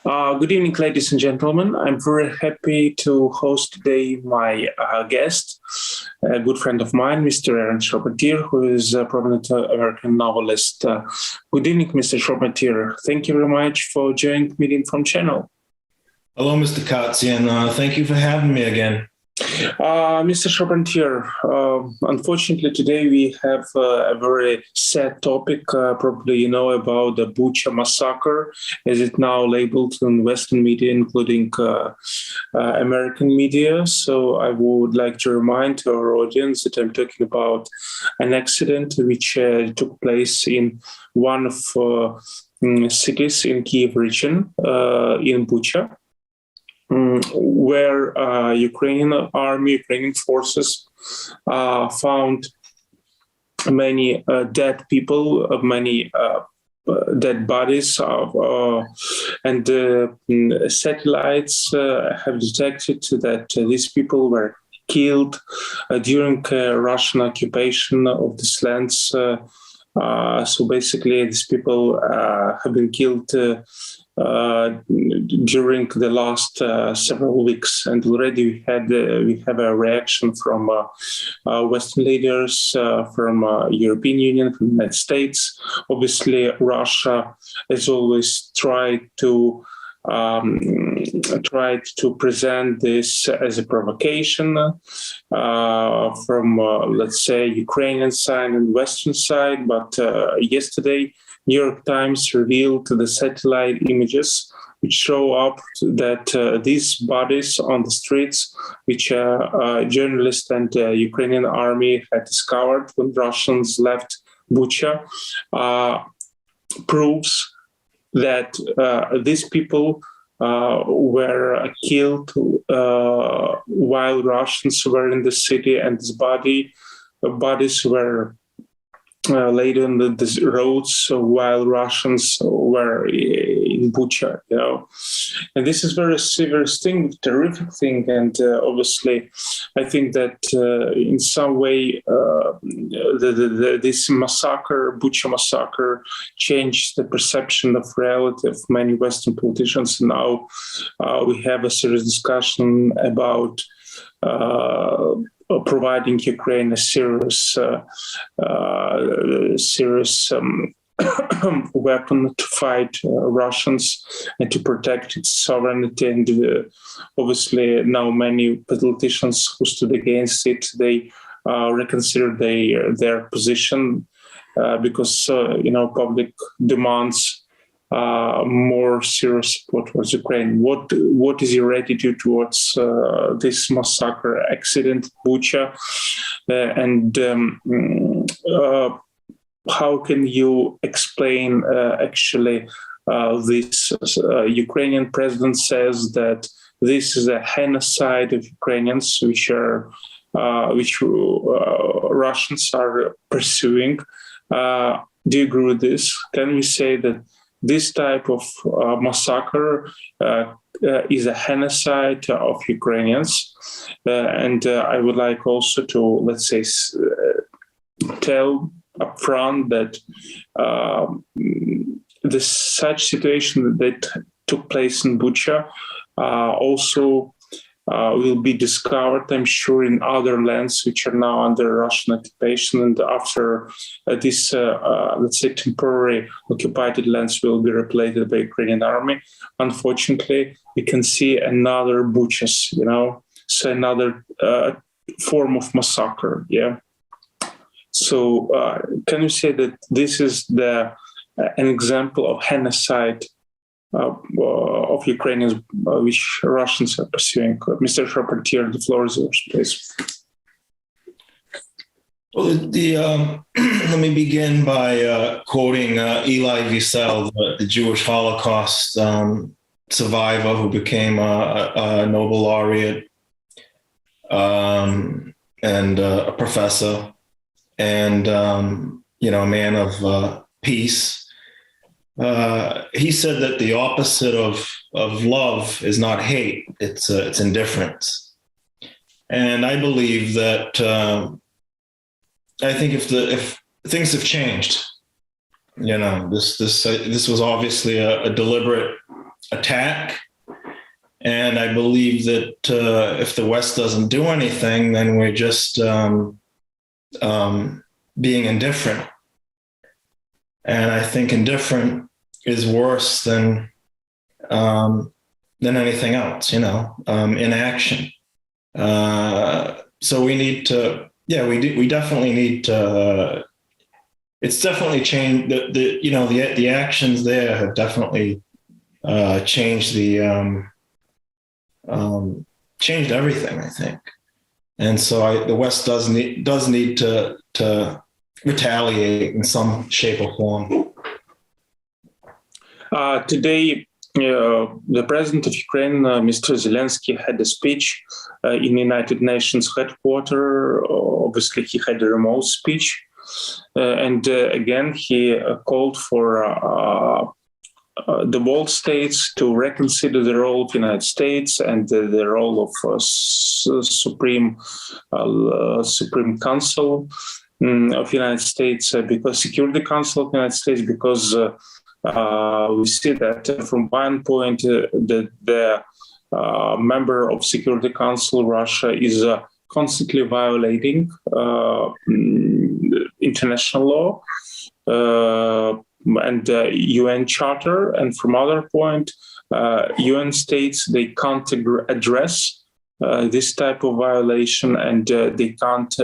Good evening, ladies and gentlemen. I'm very happy to host today my guest, a good friend of mine, Mr. Charpentier, who is a prominent American novelist. Good evening, Mr. Charpentier. Thank you very much for joining me from channel. Hello, Mr. Kacin. Thank you for having me again. Mr. Charpentier, unfortunately today we have a very sad topic. Probably you know about the Bucha massacre, as it now labeled in Western media, including American media. So I would like to remind our audience that I'm talking about an accident which took place in one of cities in Kiev region, in Bucha, where Ukrainian army, Ukrainian forces found many dead people, many dead bodies, and satellites have detected that these people were killed during Russian occupation of these lands. So basically, these people have been killed during the last several weeks, and already we have a reaction from Western leaders, from European Union, from the United States. Obviously, Russia has always tried to present this as a provocation from, let's say, Ukrainian side and Western side. But yesterday, New York Times revealed the satellite images which show up that these bodies on the streets, which journalists and Ukrainian army had discovered when Russians left Bucha, proves that these people were killed while Russians were in the city, and these bodies were laid on the roads while Russians were in Bucha, you know. And this is very serious thing, terrific thing. And obviously, I think that in some way, this massacre, Bucha massacre, changed the perception of reality of many Western politicians. Now we have a serious discussion about providing Ukraine a serious weapon to fight Russians and to protect its sovereignty. And obviously now many politicians who stood against it, they reconsider their position because public demands more serious support towards Ukraine. What is your attitude towards this massacre accident, Bucha, and how can you explain actually this? Ukrainian president says that this is a genocide of Ukrainians, which Russians are pursuing. Do you agree with this? Can we say that this type of massacre is a genocide of Ukrainians? And I would like also to, let's say, tell upfront that such situation that took place in Bucha also will be discovered, I'm sure, in other lands which are now under Russian occupation. And after this, let's say, temporary occupied lands will be replaced by Ukrainian army, unfortunately, we can see another Buchas, so another form of massacre, yeah. So can you say that this is an example of genocide of Ukrainians, which Russians are pursuing? Mr. Charpentier, the floor is yours, please. Well, let me begin by quoting Elie Wiesel, the Jewish Holocaust survivor who became a Nobel laureate and a professor and a man of peace. He said that the opposite of love is not hate; it's indifference. And I believe that I think if things have changed, this was obviously a deliberate attack. And I believe that if the West doesn't do anything, then we're just being indifferent. And I think indifferent is worse than anything else, inaction. So we need to, we definitely need to. It's definitely changed. The actions there have definitely changed changed everything, I think. And so the West does need to retaliate in some shape or form. Today, the president of Ukraine, Mr. Zelensky, had a speech in the United Nations headquarters. Obviously, he had a remote speech. And again, he called for the world states to reconsider the role of the United States and the role of Supreme Council of the United States, because Security Council of the United States, because we see that from one point the member of Security Council, Russia, is constantly violating international law and UN Charter, and from other point, UN states they can't address this type of violation, and they can't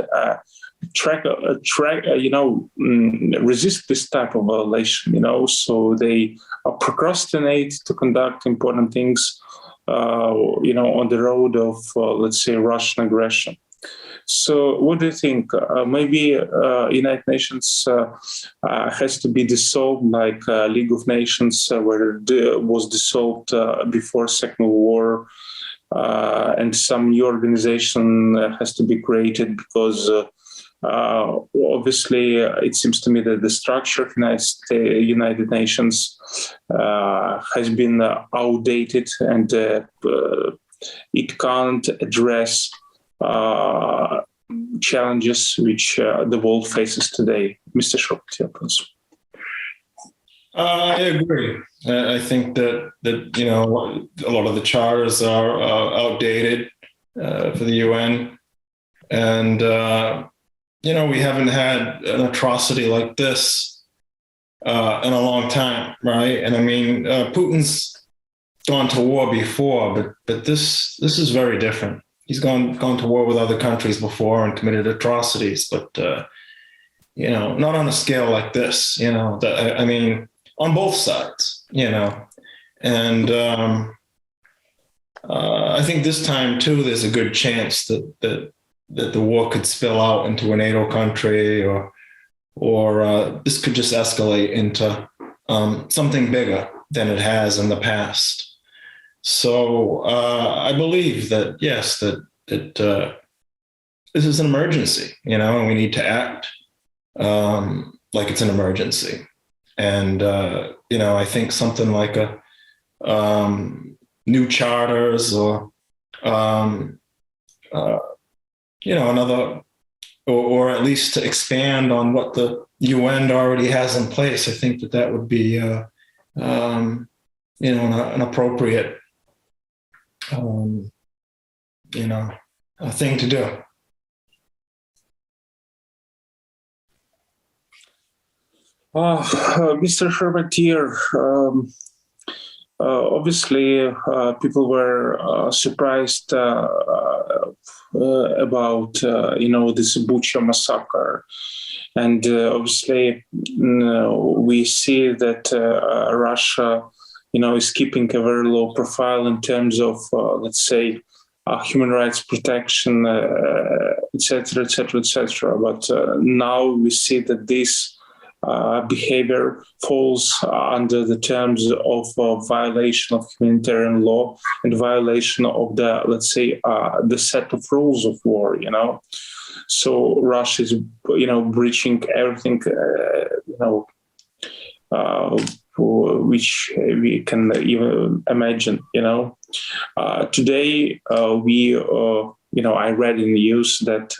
resist this type of violation. So they procrastinate to conduct important things, on the road of, let's say, Russian aggression. So what do you think? Maybe United Nations has to be dissolved, like League of Nations, where it was dissolved before Second World War, and some new organization has to be created, because obviously it seems to me that the structure of United Nations has been outdated, and it can't address challenges which the world faces today. Mr. Charpentier, please. I agree. I think that a lot of the charters are outdated for the UN, and we haven't had an atrocity like this in a long time, right? And I mean, Putin's gone to war before, but this is very different. He's gone to war with other countries before and committed atrocities, but not on a scale like this. I mean, on both sides. And I think this time too, there's a good chance that the war could spill out into a NATO country, or this could just escalate into something bigger than it has in the past. So I believe that, yes, that this is an emergency, and we need to act like it's an emergency. And, I think something like a new charters, or, another, or at least to expand on what the UN already has in place. I think that would be, an appropriate, a thing to do. Mr. Charpentier, obviously people were surprised about this Bucha massacre, and obviously we see that Russia is keeping a very low profile in terms of let's say human rights protection, etc., etc., etc. But now we see that this behavior falls under the terms of violation of humanitarian law and violation of the, let's say, the set of rules of war. So Russia is, breaching everything, which we can even imagine. Today we, I read in the news that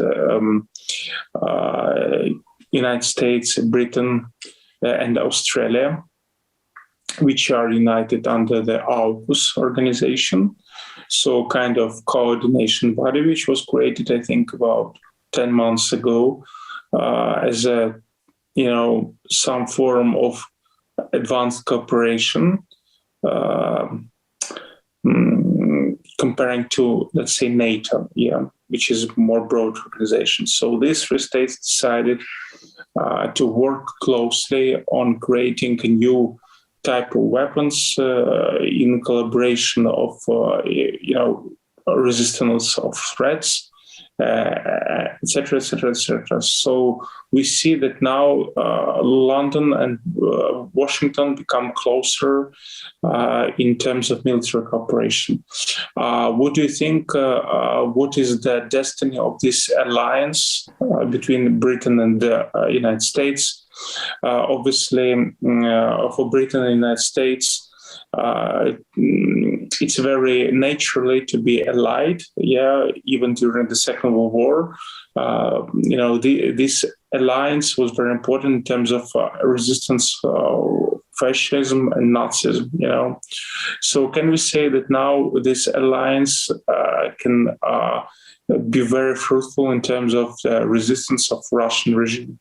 United States, Britain, and Australia which are united under the AUKUS organization. So kind of coordination body, which was created, I think, about 10 months ago as a, some form of advanced cooperation, comparing to, let's say, NATO, which is a more broad organization. So these three states decided to work closely on creating a new type of weapons in collaboration of, resistance of threats, etc., etc., etc. So we see that now London and Washington become closer in terms of military cooperation. What do you think? What is the destiny of this alliance between Britain and the United States? Obviously, for Britain and the United States, it's very naturally to be allied. Even during the Second World War, this alliance was very important in terms of resistance, fascism and Nazism. So can we say that now this alliance can be very fruitful in terms of the resistance of Russian regime?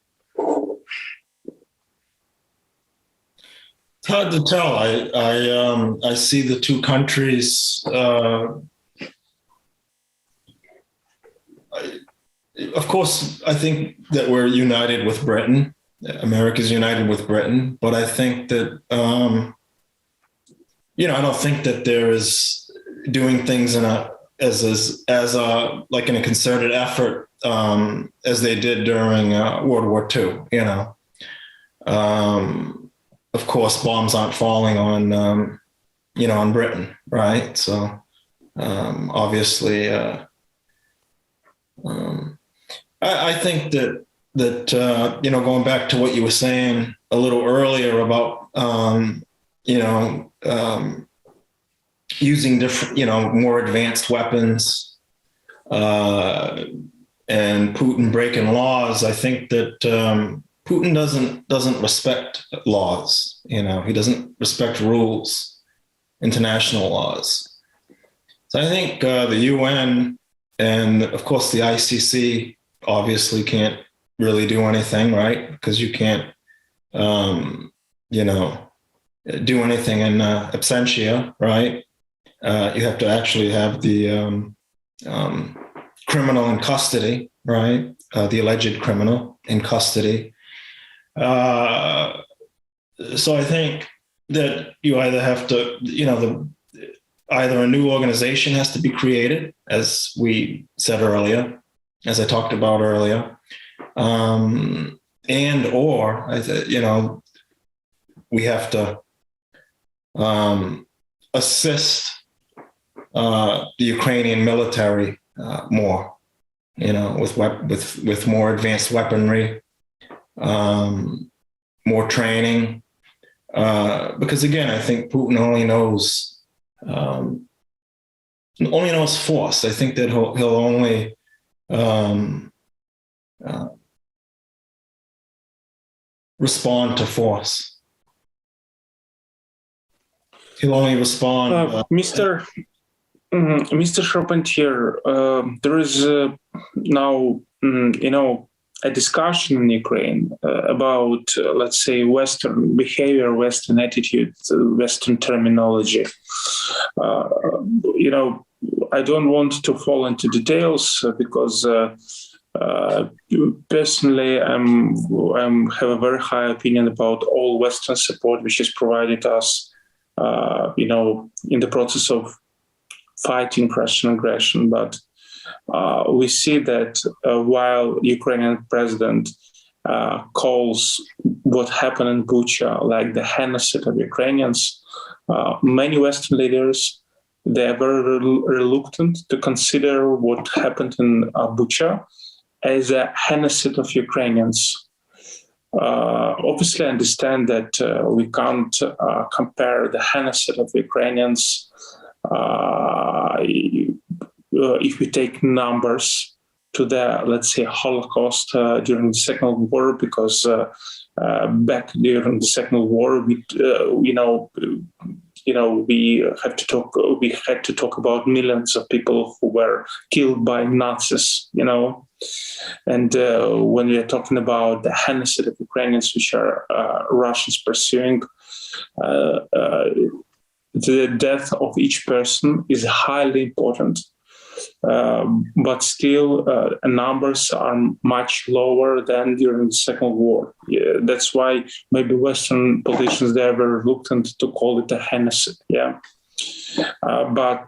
It's hard to tell. I see the two countries. Of course, I think that we're united with Britain. America's united with Britain, but I think that I don't think that there is doing things in a like in a concerted effort as they did during World War II. Of course, bombs aren't falling on, on Britain, right? So, obviously, I think that going back to what you were saying a little earlier about, using different, more advanced weapons, and Putin breaking laws, I think that Putin doesn't respect laws. He doesn't respect rules, international laws. So I think the UN and, of course, the ICC obviously can't really do anything, right? Because you can't, do anything in absentia, right? You have to actually have the criminal in custody, right? The alleged criminal in custody. So I think that you either have to, either a new organization has to be created, as we said earlier, as I talked about earlier, and or we have to assist the Ukrainian military more, with more advanced weaponry, more training, because again, I think Putin only knows force. I think that he'll only respond to force. He'll only respond. Mr. Charpentier, there is now, a discussion in Ukraine about, let's say, Western behavior, Western attitude, Western terminology. I don't want to fall into details because personally, I have a very high opinion about all Western support which is provided us, in the process of fighting Russian aggression. But we see that while Ukrainian president calls what happened in Bucha like the genocide of Ukrainians, many Western leaders, they are very reluctant to consider what happened in Bucha as a genocide of Ukrainians. Obviously, I understand that we can't compare the genocide of Ukrainians if we take numbers to the, let's say, Holocaust during the Second War, because back during the Second War, we had to talk about millions of people who were killed by Nazis, And when we are talking about the genocide of Ukrainians, which are Russians pursuing, the death of each person is highly important. But still, numbers are much lower than during the Second War. Yeah, that's why maybe Western politicians, they were reluctant to call it a genocide. Yeah. But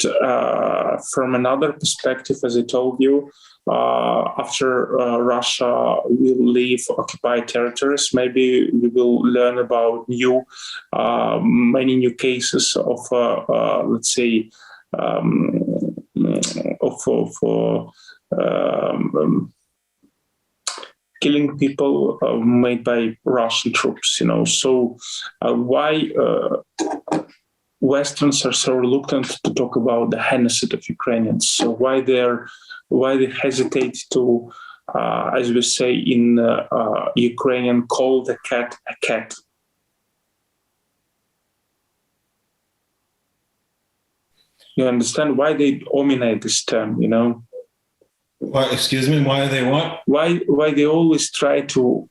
from another perspective, as I told you, after Russia will leave occupied territories, maybe we will learn about many new cases of, let's say, killing people made by Russian troops. So why Westerns are so reluctant to talk about the genocide of Ukrainians? So why they hesitate to, as we say in Ukrainian, call the cat a cat? You understand why they dominate this term, Why, excuse me, why are they what? Why they always try to,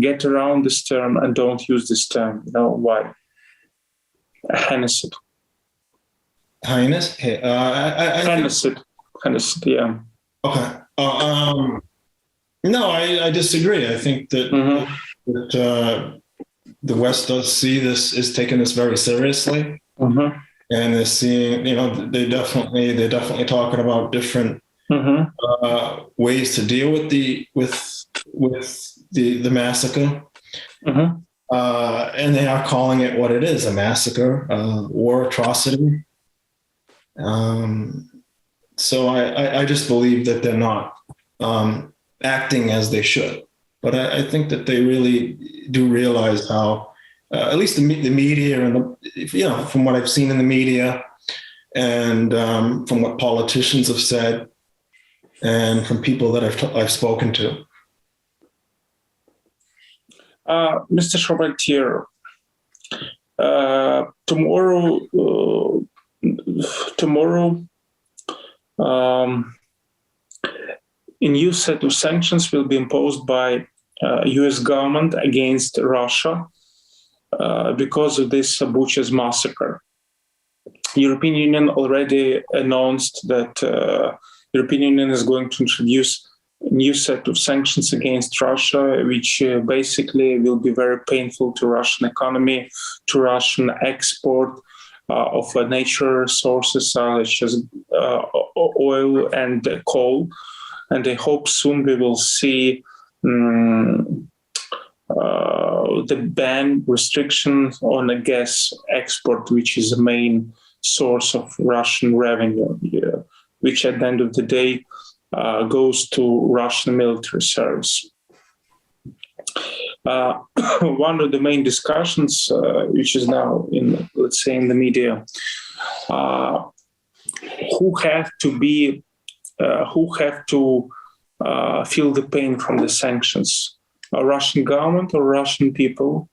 get around this term and don't use this term, why? Genocide. Highness? Genocide, yeah. Okay. No, I disagree. I think that, that the West does see this, is taking this very seriously. And they're seeing, they're definitely talking about different ways to deal with the massacre, and they are calling it what it is, a massacre, war atrocity. So I just believe that they're not acting as they should, but I think that they really do realize how. At least the media, and from what I've seen in the media, and from what politicians have said, and from people that I've spoken to. Mr. Charpentier, tomorrow, a new set of sanctions will be imposed by U.S. government against Russia. Because of this Bucha's massacre. European Union already announced that European Union is going to introduce a new set of sanctions against Russia, which basically will be very painful to Russian economy, to Russian export of natural resources such as oil and coal. And I hope soon we will see the ban restrictions on a gas export, which is the main source of Russian revenue, which at the end of the day goes to Russian military service. One of the main discussions, which is now in, let's say, in the media, who have to feel the pain from the sanctions? A Russian government or Russian people?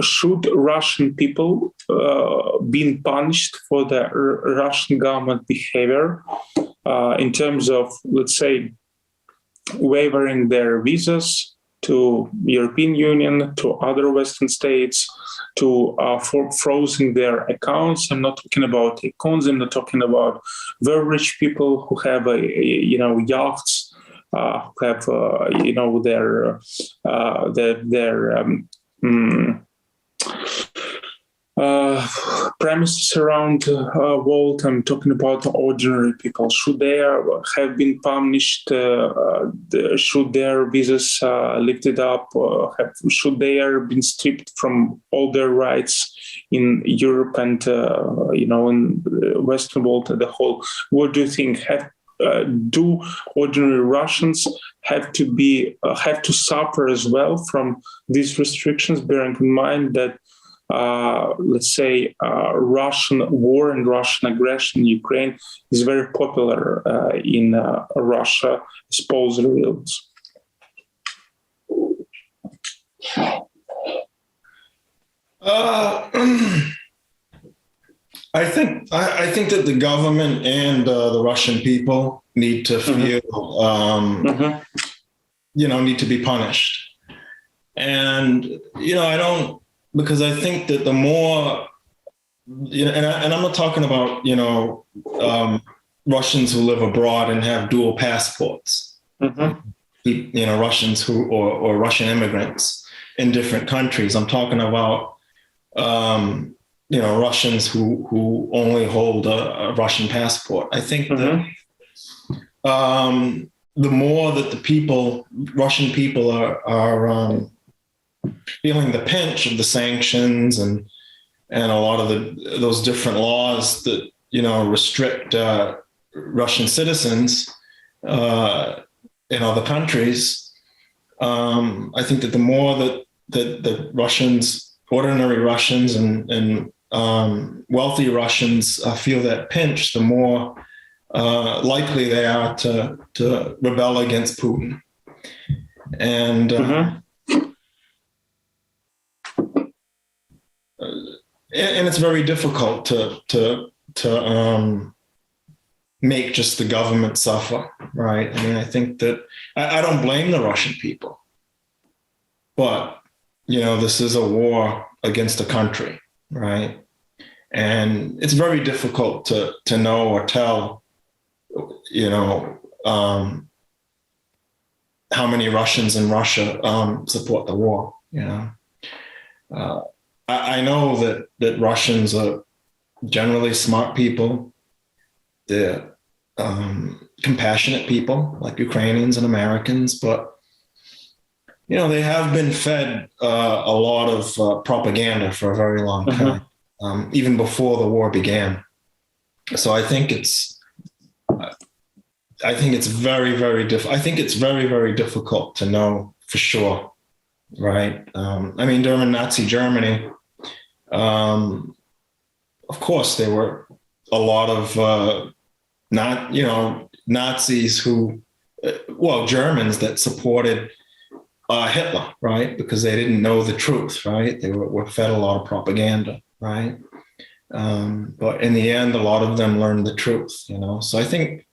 Should Russian people be punished for the Russian government behavior in terms of, let's say, waiving their visas to European Union, to other Western states, to frozen their accounts? I'm not talking about icons. I'm not talking about very rich people who have yachts. Who have their premises around the world. I'm talking about ordinary people. Should they have been punished? Should their visas lifted up? Should they have been stripped from all their rights in Europe and in the Western world as a whole? What do you think? Do ordinary Russians have to suffer as well from these restrictions, bearing in mind that let's say, Russian war and Russian aggression in Ukraine is very popular in Russia, as Poles reveals. I think that the government and the Russian people need to feel, need to be punished. And, because I think that the more, and I'm not talking about, Russians who live abroad and have dual passports, Russians or Russian immigrants in different countries. I'm talking about, Russians who only hold a Russian passport. I think that the more that Russian people are feeling the pinch of the sanctions and a lot of those different laws that restrict Russian citizens in other countries, I think that the more that Russians, ordinary Russians and wealthy Russians feel that pinch, the more likely they are to rebel against Putin. And and it's very difficult to make just the government suffer, right? I mean, I think that I don't blame the Russian people, but this is a war against a country, right? And it's very difficult to know or tell, how many Russians in Russia support the war. I know that Russians are generally smart people. They're compassionate people like Ukrainians and Americans, but they have been fed a lot of propaganda for a very long time, even before the war began. So I think it's very, very I think it's very, very difficult to know for sure, right? During Nazi Germany, of course, there were a lot of Nazis who, Germans that supported Hitler, right? Because they didn't know the truth, right? They were fed a lot of propaganda, right? But in the end, a lot of them learned the truth, So I think,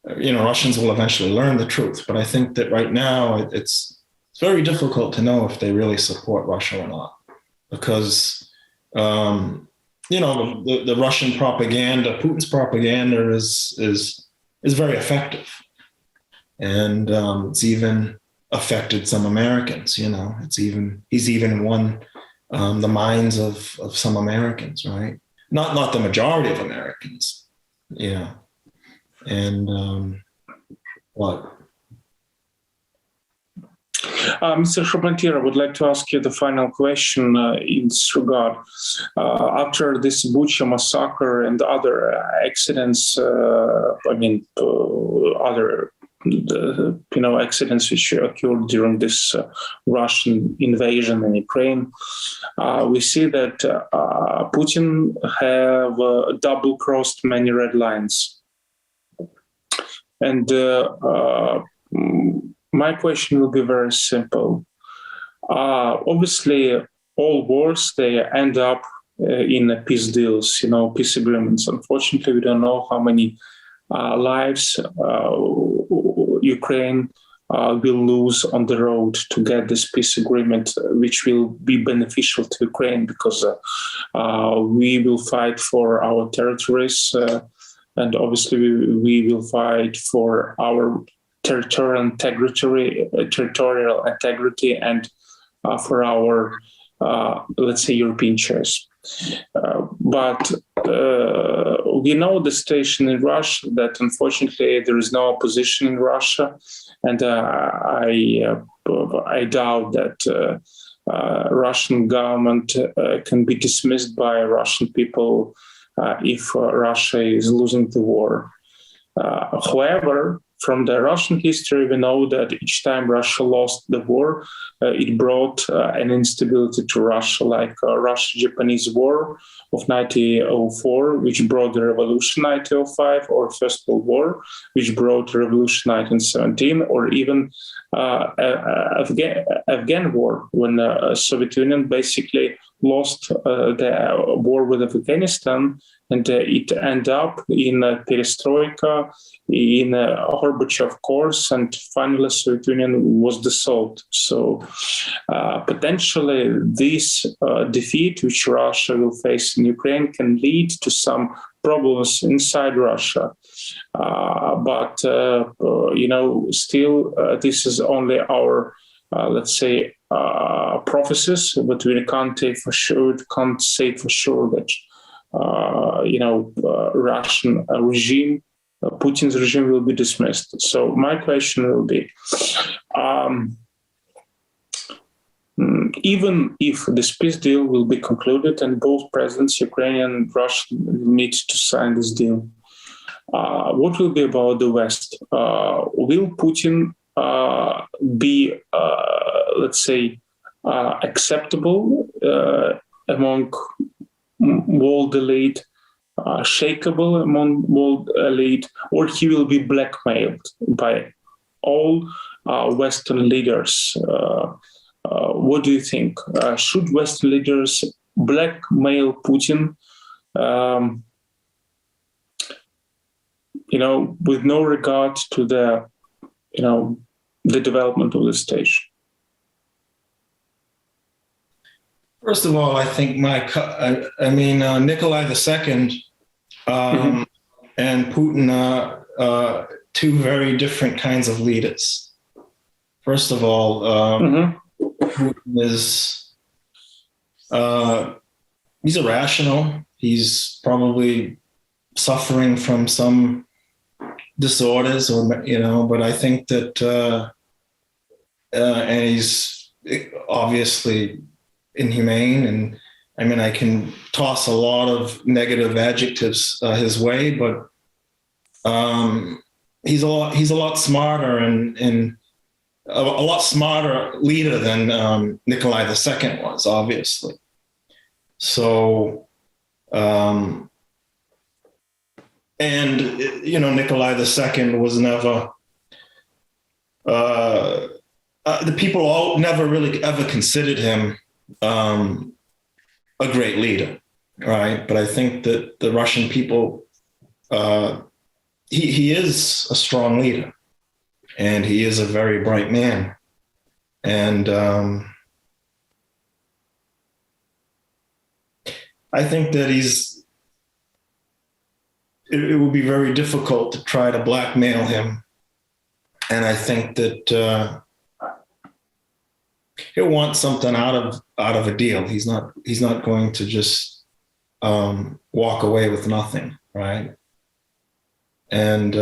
Russians will eventually learn the truth. But I think that right now it's very difficult to know if they really support Russia or not, because the Russian propaganda, Putin's propaganda is very effective, and it's even affected some Americans. He's even won the minds of some Americans, right? Not the majority of Americans, and what. Mr. Charpentier, I would like to ask you the final question in this regard. After this Bucha massacre and other accidents, other accidents which occurred during this Russian invasion in Ukraine, we see that Putin have double-crossed many red lines. And my question will be very simple. Obviously, all wars, they end up in peace deals, peace agreements. Unfortunately, we don't know how many lives Ukraine will lose on the road to get this peace agreement, which will be beneficial to Ukraine, because we will fight for our territories, and obviously we will fight for our territorial integrity, and for our, let's say, European choice. But we know the situation in Russia, that unfortunately there is no opposition in Russia, and I doubt that Russian government can be dismissed by Russian people if Russia is losing the war. However, from the Russian history, we know that each time Russia lost the war, it brought an instability to Russia, like Russia-Japanese War of 1904, which brought the revolution 1905, or First World War, which brought the revolution 1917, or even Afghan War, when the Soviet Union basically lost the war with Afghanistan, and it ended up in perestroika, in Gorbachev course, and finally Soviet Union was dissolved. So potentially this defeat which Russia will face in Ukraine can lead to some problems inside Russia. But still this is only our, let's say, prophecies, but we can't say for sure that Russian regime, Putin's regime, will be dismissed. So my question will be, even if this peace deal will be concluded and both presidents, Ukrainian and Russian, will need to sign this deal, what will be about the West? Will Putin be, let's say, acceptable among world elite, shakeable among world elite, or he will be blackmailed by all Western leaders? What do you think? Should Western leaders blackmail Putin, with no regard to the development of the stage? First of all, I think Nikolai II and Putin are two very different kinds of leaders. First of all, Putin is he's irrational. He's probably suffering from some disorders, but I think that and he's obviously inhumane, and I can toss a lot of negative adjectives his way, but he's a lot smarter and a lot smarter leader than Nikolai II was, obviously. So, Nikolai II was never. The people never really ever considered him a great leader, right? But I think that the Russian people, he is a strong leader, and he is a very bright man. And I think that it would be very difficult to try to blackmail him. And I think that he'll want something out of a deal. He's not going to just walk away with nothing, right? And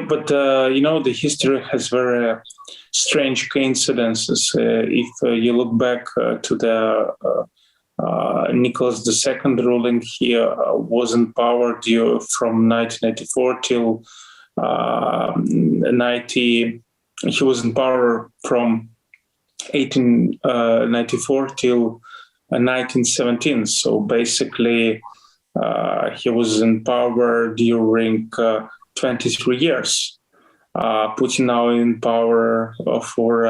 but the history has very strange coincidences. If you look back to the Nicholas II ruling, he was in power from 1994 till 90. He was in power from 1894 till 1917. So basically, he was in power during 23 years. Putin now in power for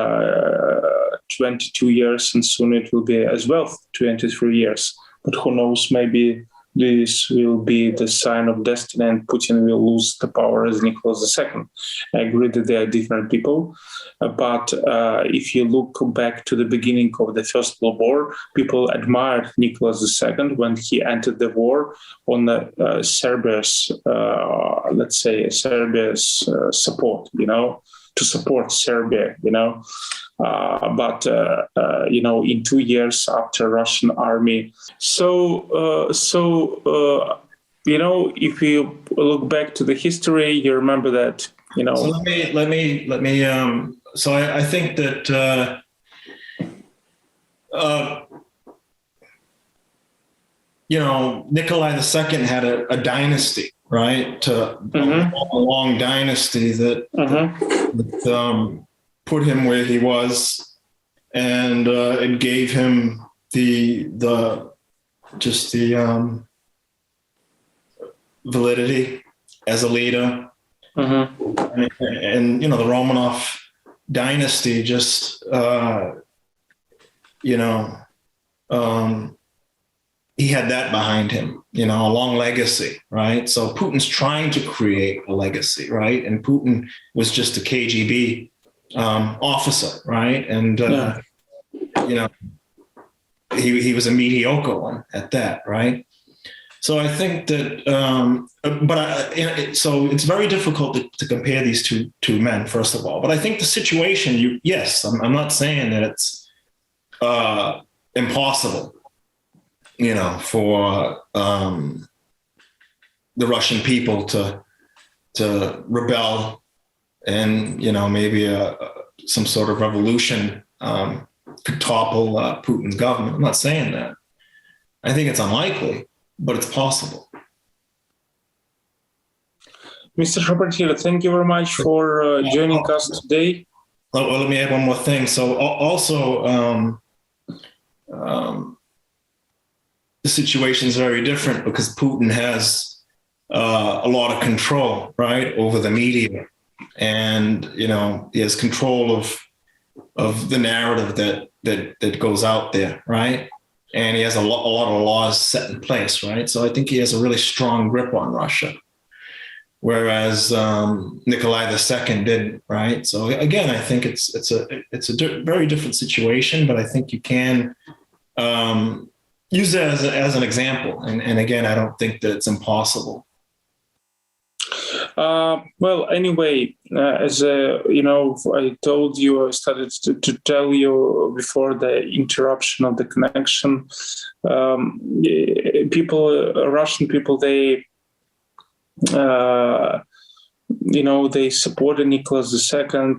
22 years, and soon it will be as well 23 years. But who knows, maybe this will be the sign of destiny and Putin will lose the power as Nicholas II. I agree that they are different people, but if you look back to the beginning of the First World War, people admired Nicholas II when he entered the war on Serbia's, Serbia's support, to support Serbia, but in 2 years after Russian army. If you look back to the history, you remember that, So let me. So I think that Nikolai II had a dynasty, right? A long dynasty that put him where he was, and it gave him the validity as a leader. And the Romanov dynasty just he had that behind him, a long legacy, right? So Putin's trying to create a legacy, right? And Putin was just a KGB officer, right? And he was a mediocre one at that, right? So I think that, so it's very difficult to compare these two men, first of all. But I think the situation, I'm not saying that it's impossible, for the Russian people to rebel, and maybe some sort of revolution could topple Putin's government. I'm not saying that. I think it's unlikely, but it's possible. Mr. Charpentier, thank you very much for joining us today. Well, let me add one more thing. So also, the situation is very different because Putin has a lot of control, right, over the media, and he has control of the narrative that goes out there, right, and he has a lot of laws set in place, right. So I think he has a really strong grip on Russia, whereas Nikolai II didn't, right. So again, I think it's a very different situation, but I think you can use it as an example. And again, I don't think that it's impossible. Well, anyway, as I told you, I started to tell you before the interruption of the connection, Russian people, they supported Nicholas II.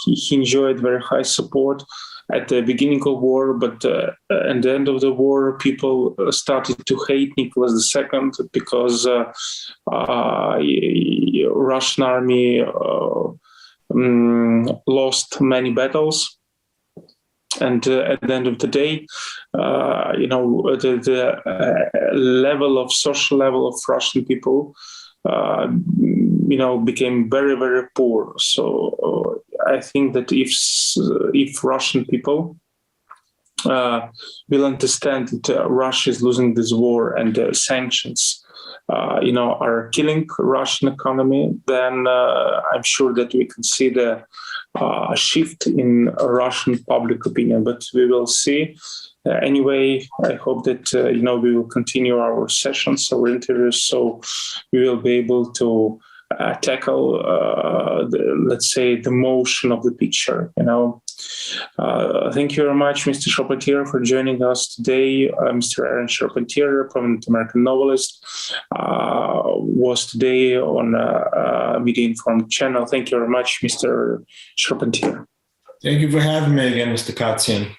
He enjoyed very high support at the beginning of war, but at the end of the war, people started to hate Nicholas II because Russian army lost many battles. And at the end of the day, the social level of Russian people, became very, very poor. So I think that if Russian people will understand that Russia is losing this war and sanctions, are killing Russian economy, then I'm sure that we can see the shift in Russian public opinion. But we will see. Anyway, I hope that we will continue our sessions, our interviews, so we will be able to tackle, the motion of the picture. Thank you very much, Mr. Charpentier, for joining us today. Mr. Aaron Charpentier, prominent American novelist, was today on Media Informed channel. Thank you very much, Mr. Charpentier. Thank you for having me again, Mr. Kacin.